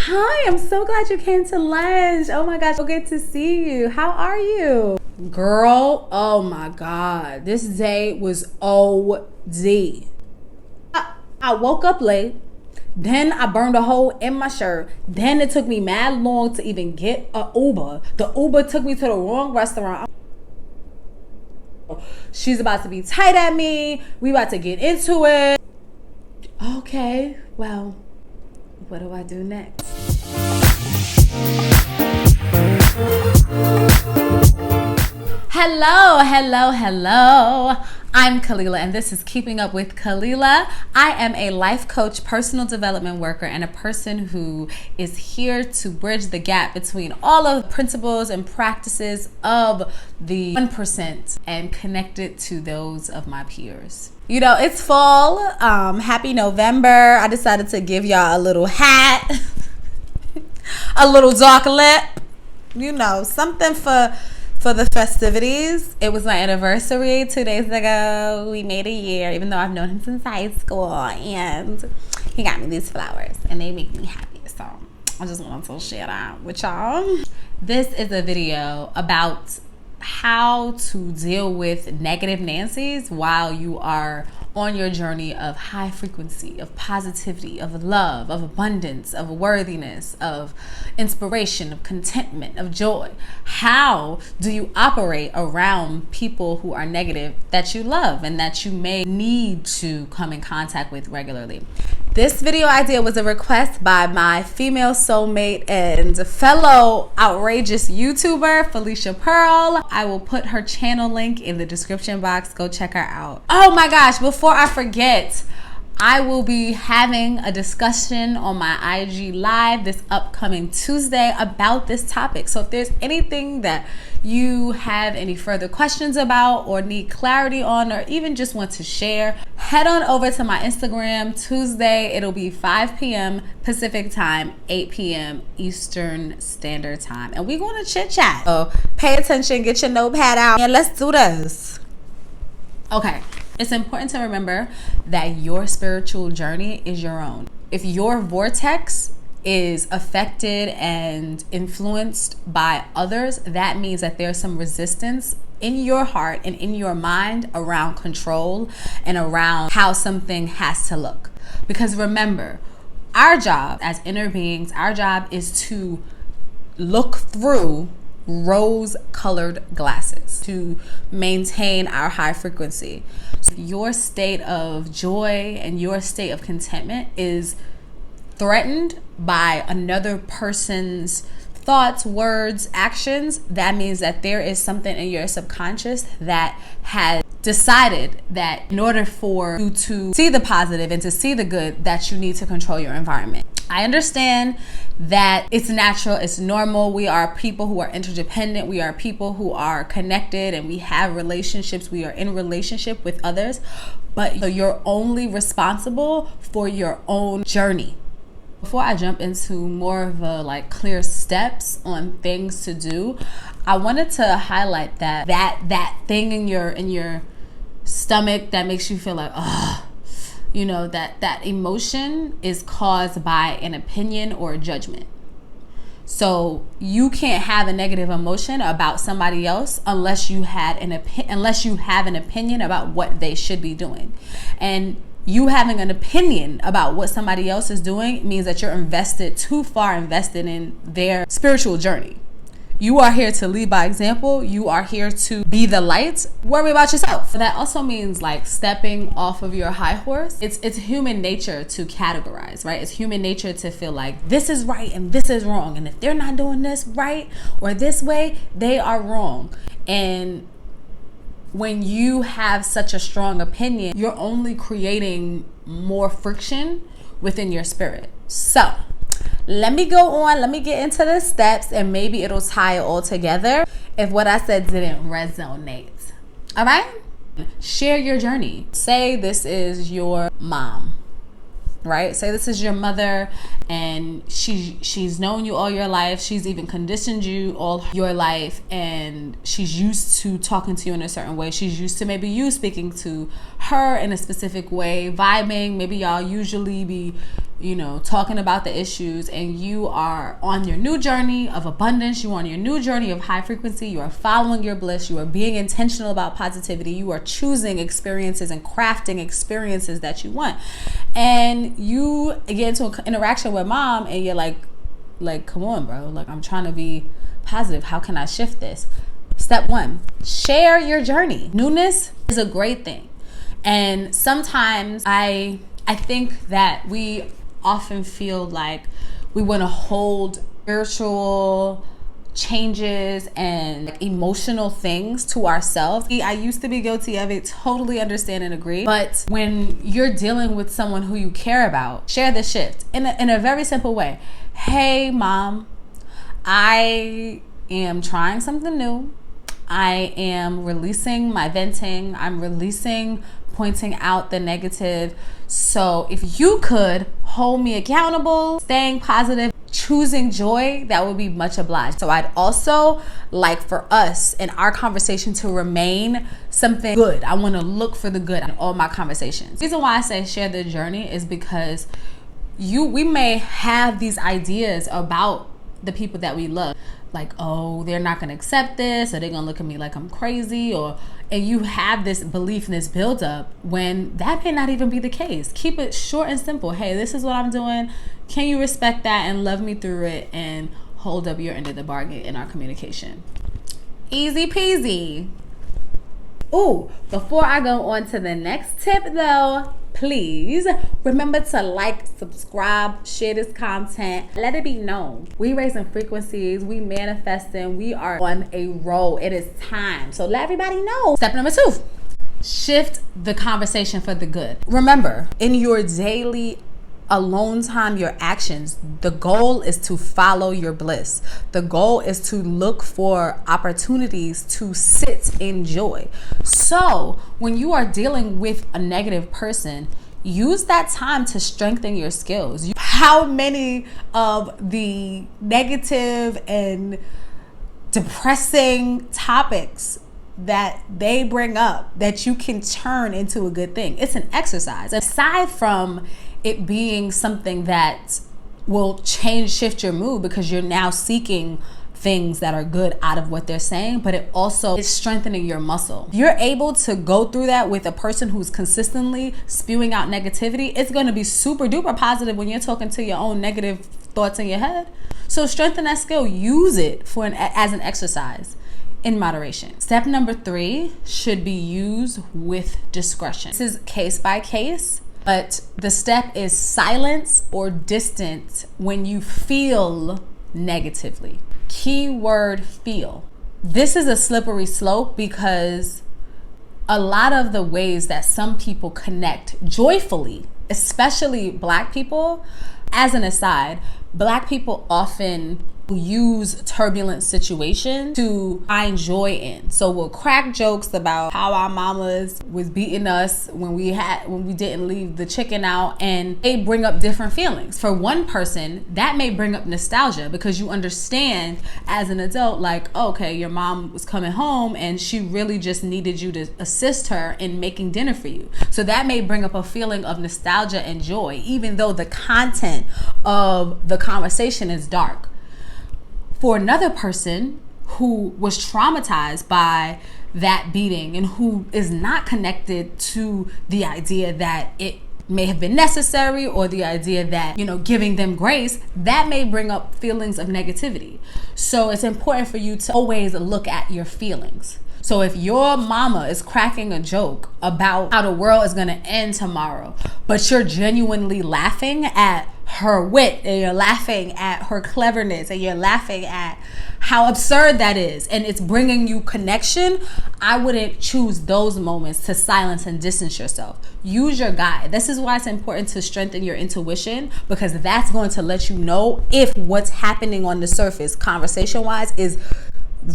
Hi, I'm so glad you came to lunch. Oh my gosh, so good to see you. How are you? Girl, oh my God. This day was OD. I woke up late. Then I burned a hole in my shirt. Then it took me mad long to even get an Uber. The Uber took me to the wrong restaurant. She's about to be tight at me. We about to get into it. Okay, well, what do I do next? Hello. I'm Kalilah, and this is Keeping Up with Kalilah. I am a life coach, personal development worker, and a person who is here to bridge the gap between all of the principles and practices of the 1% and connect it to those of my peers. You know, it's fall. Happy November. I decided to give y'all a little hat, a little dark lip, you know, something for the festivities. It was my anniversary 2 days ago. We made a year, even though I've known him since high school, and he got me these flowers and they make me happy. So I just wanted to share that with y'all. This is a video about how to deal with negative Nancy's while you are on your journey of high frequency, of positivity, of love, of abundance, of worthiness, of inspiration, of contentment, of joy. How do you operate around people who are negative that you love and that you may need to come in contact with regularly? This video idea was a request by my female soulmate and fellow outrageous YouTuber, Felicia Pearl. I will put her channel link in the description box. Go check her out. Oh my gosh, before I forget, I will be having a discussion on my IG Live this upcoming Tuesday about this topic. So if there's anything that you have any further questions about or need clarity on, or even just want to share, head on over to my Instagram Tuesday. It'll be 5 p.m. Pacific time, 8 p.m. Eastern Standard Time. And we're going to chit chat. So pay attention, get your notepad out, and let's do this. Okay. It's important to remember that your spiritual journey is your own. If your vortex is affected and influenced by others, that means that there's some resistance in your heart and in your mind around control and around how something has to look. Because remember, our job as inner beings, our job is to look through rose-colored glasses to maintain our high frequency. So your state of joy and your state of contentment is threatened by another person's thoughts, words, actions. That means that there is something in your subconscious that has decided that in order for you to see the positive and to see the good, that you need to control your environment. I understand that it's natural, it's normal. We are people who are interdependent. We are people who are connected and we have relationships. We are in relationship with others, but you're only responsible for your own journey. Before I jump into more of a clear steps on things to do, I wanted to highlight that thing in your stomach that makes you feel like, you know, that emotion is caused by an opinion or a judgment. So you can't have a negative emotion about somebody else unless you have an opinion about what they should be doing. And you having an opinion about what somebody else is doing means that you're too far invested in their spiritual journey. You are here to lead by example. You are here to be the light. Worry about yourself. That also means stepping off of your high horse. It's human nature to categorize, right? It's human nature to feel like this is right and this is wrong. And if they're not doing this right or this way, they are wrong. And when you have such a strong opinion, you're only creating more friction within your spirit. So let me go on, let me get into the steps, and maybe it'll tie it all together if what I said didn't resonate. All right? Share your journey. Say this is your mom, right? Say this is your mother, and she's known you all your life. She's even conditioned you all your life, and she's used to talking to you in a certain way. She's used to maybe you speaking to her in a specific way, vibing. Maybe y'all usually be talking about the issues, and you are on your new journey of abundance, you are on your new journey of high frequency, you are following your bliss, you are being intentional about positivity, you are choosing experiences and crafting experiences that you want, and you get into an interaction with mom and you're like, come on, bro, like, I'm trying to be positive, how can I shift this? Step one, share your journey. Newness is a great thing, and sometimes I think that we often feel like we want to hold spiritual changes and emotional things to ourselves. I used to be guilty of it, totally understand and agree. But when you're dealing with someone who you care about, share the shift in a very simple way. Hey, mom, I am trying something new. I am releasing my venting. I'm releasing pointing out the negative. So if you could hold me accountable, staying positive, choosing joy, that would be much obliged. So I'd also like for us in our conversation to remain something good. I want to look for the good in all my conversations. The reason why I say share the journey is because we may have these ideas about the people that we love, like, oh, they're not going to accept this, or they're going to look at me like I'm crazy, and you have this belief and this build up when that may not even be the case. Keep it short and simple. Hey, this is what I'm doing. Can you respect that and love me through it and hold up your end of the bargain in our communication? Easy peasy. Ooh, before I go on to the next tip though, please remember to like, subscribe, share this content. Let it be known. We raising frequencies, we manifesting, we are on a roll. It is time. So let everybody know. Step number 2, shift the conversation for the good. Remember, in your daily alone time, your actions, the goal is to follow your bliss. The goal is to look for opportunities to sit in joy. So when you are dealing with a negative person, use that time to strengthen your skills. How many of the negative and depressing topics that they bring up that you can turn into a good thing? It's an exercise. Aside from it being something that will shift your mood because you're now seeking things that are good out of what they're saying, but it also is strengthening your muscle. You're able to go through that with a person who's consistently spewing out negativity. It's going to be super duper positive when you're talking to your own negative thoughts in your head. So strengthen that skill. Use it as an exercise in moderation. Step number 3 should be used with discretion. This is case by case. But the step is silence or distance when you feel negatively. Keyword feel. This is a slippery slope because a lot of the ways that some people connect joyfully, especially Black people, as an aside, Black people often use turbulent situations to find joy in. So we'll crack jokes about how our mamas was beating us when we didn't leave the chicken out, and they bring up different feelings. For one person, that may bring up nostalgia because you understand as an adult, like, okay, your mom was coming home and she really just needed you to assist her in making dinner for you. So that may bring up a feeling of nostalgia and joy, even though the content of the conversation is dark. For another person who was traumatized by that beating and who is not connected to the idea that it may have been necessary or the idea that, giving them grace, that may bring up feelings of negativity. So it's important for you to always look at your feelings. So if your mama is cracking a joke about how the world is going to end tomorrow, but you're genuinely laughing at her wit and you're laughing at her cleverness and you're laughing at how absurd that is, and it's bringing you connection, I wouldn't choose those moments to silence and distance yourself. Use your guide. This is why it's important to strengthen your intuition, because that's going to let you know if what's happening on the surface conversation wise is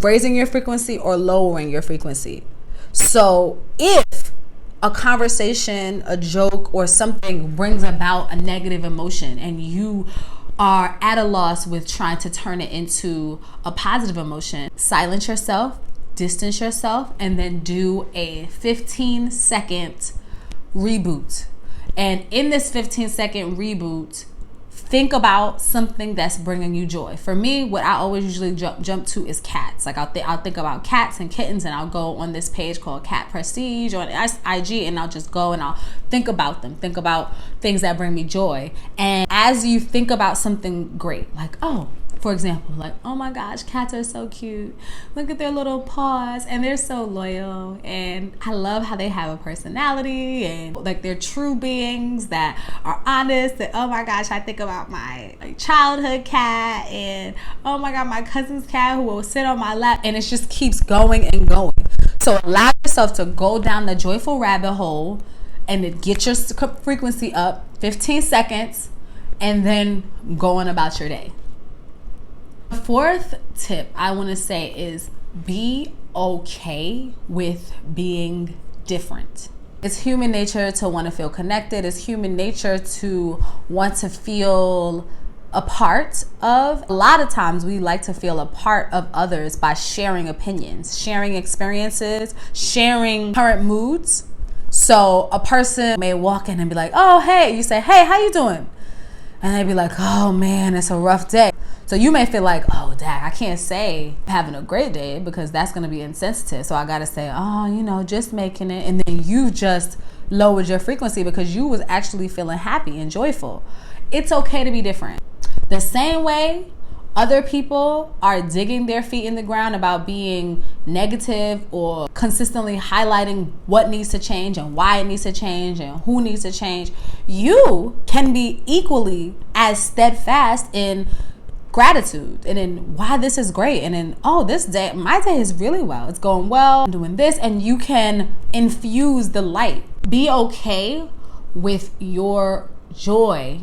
raising your frequency or lowering your frequency. So if a conversation, a joke, or something brings about a negative emotion and you are at a loss with trying to turn it into a positive emotion, silence yourself, distance yourself, and then do a 15-second reboot. And in this 15-second reboot, think about something that's bringing you joy. For me, what I always usually jump to is cats. Like I'll think about cats and kittens, and I'll go on this page called Cat Prestige on IG, and I'll just go and I'll think about them, think about things that bring me joy. And as you think about something great, like, oh, for example, like, oh my gosh, cats are so cute. Look at their little paws, and they're so loyal. And I love how they have a personality, and like they're true beings that are honest. And oh my gosh, I think about my childhood cat, and oh my God, my cousin's cat who will sit on my lap, and it just keeps going and going. So allow yourself to go down the joyful rabbit hole and then get your frequency up 15 seconds and then go on about your day. The fourth tip I want to say is be okay with being different. It's human nature to want to feel connected. It's human nature to want to feel a part of. A lot of times we like to feel a part of others by sharing opinions, sharing experiences, sharing current moods. So a person may walk in and be like, oh, hey, you say, hey, how you doing? And they'd be like, oh man, it's a rough day. So you may feel like, oh, dang, I can't say having a great day because that's going to be insensitive. So I got to say, oh, just making it. And then you just lowered your frequency because you was actually feeling happy and joyful. It's okay to be different. The same way other people are digging their feet in the ground about being negative or consistently highlighting what needs to change and why it needs to change and who needs to change, you can be equally as steadfast in gratitude and in why this is great, and in, oh, this day, my day is really well, it's going well, I'm doing this, and you can infuse the light. Be okay with your joy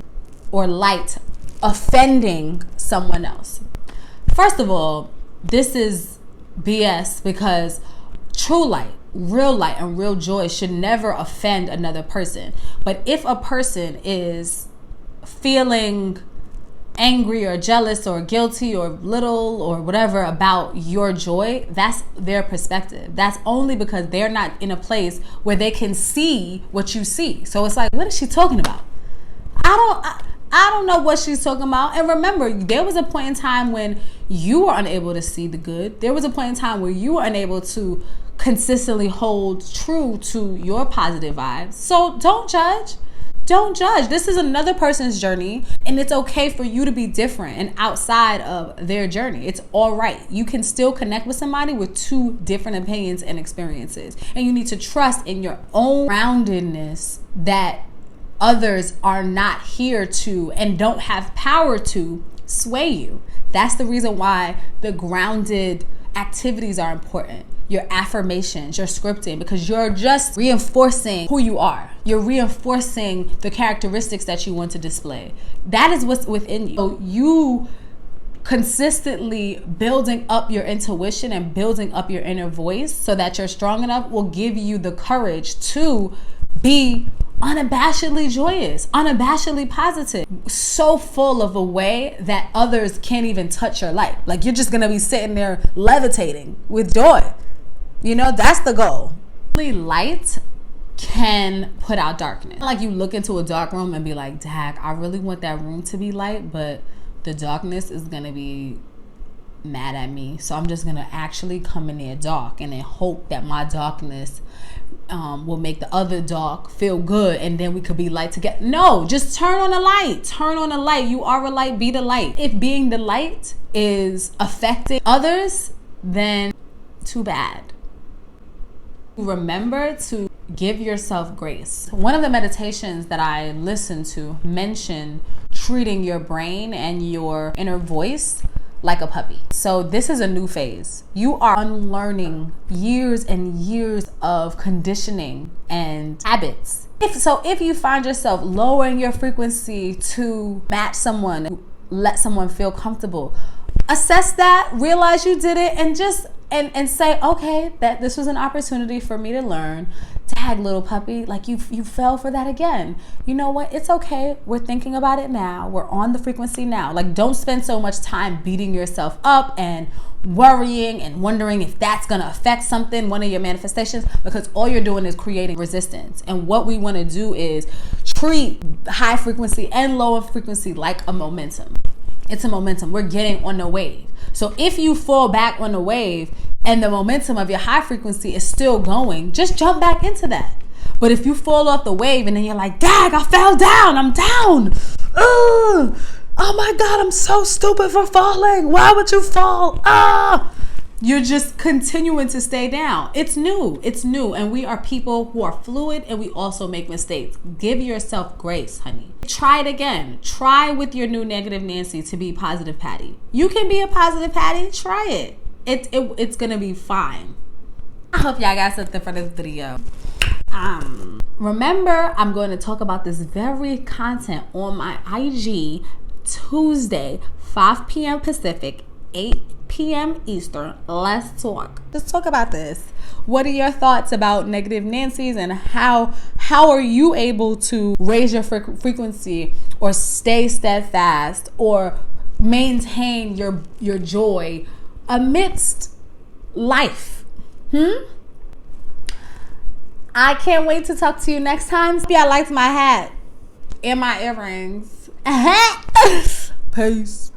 or light offending someone else. First of all, this is BS because true light, real light, and real joy should never offend another person. But if a person is feeling angry or jealous or guilty or little or whatever about your joy, that's their perspective. That's only because they're not in a place where they can see what you see. So it's like, what is she talking about? I don't know what she's talking about. And remember, there was a point in time when you were unable to see the good. There was a point in time where you were unable to consistently hold true to your positive vibes. So don't judge. Don't judge. This is another person's journey, and it's okay for you to be different and outside of their journey. It's all right. You can still connect with somebody with two different opinions and experiences, and you need to trust in your own groundedness that others are not here to and don't have power to sway you. That's the reason why the grounded activities are important. Your affirmations, your scripting, because you're just reinforcing who you are. You're reinforcing the characteristics that you want to display. That is what's within you. So you consistently building up your intuition and building up your inner voice so that you're strong enough will give you the courage to be unabashedly joyous, unabashedly positive, so full of a way that others can't even touch your life. Like you're just gonna be sitting there levitating with joy. That's the goal. Light can put out darkness. Like you look into a dark room and be like, dag, I really want that room to be light, but the darkness is gonna be mad at me. So I'm just gonna actually come in there dark and then hope that my darkness will make the other dark feel good, and then we could be light together. No, just turn on the light. Turn on the light. You are a light, be the light. If being the light is affecting others, then too bad. Remember to give yourself grace. One of the meditations that I listened to mentioned treating your brain and your inner voice like a puppy. So this is a new phase. You are unlearning years and years of conditioning and habits. If you find yourself lowering your frequency to match someone, let someone feel comfortable, assess that, realize you did it, and just and say, okay, that this was an opportunity for me to learn. Tag, little puppy, like you fell for that again. You know what? It's okay. We're thinking about it now. We're on the frequency now. Like, don't spend so much time beating yourself up and worrying and wondering if that's going to affect something, one of your manifestations, because all you're doing is creating resistance. And what we want to do is treat high frequency and lower frequency like a momentum. It's a momentum. We're getting on the wave. So if you fall back on the wave and the momentum of your high frequency is still going, just jump back into that. But if you fall off the wave and then you're like, dag, I fell down. I'm down. Ugh. Oh my God, I'm so stupid for falling. Why would you fall? You're just continuing to stay down. It's new. And we are people who are fluid, and we also make mistakes. Give yourself grace, honey. Try it again. Try with your new negative Nancy to be positive Patty. You can be a positive Patty. Try it. It's going to be fine. I hope y'all got something for this video. Remember, I'm going to talk about this very content on my IG Tuesday, 5 p.m. Pacific, 8 p.m. Eastern. Let's talk. Let's talk about this. What are your thoughts about negative Nancy's, and how are you able to raise your frequency or stay steadfast or maintain your joy amidst life? I can't wait to talk to you next time. Hope y'all liked my hat and my earrings. Peace.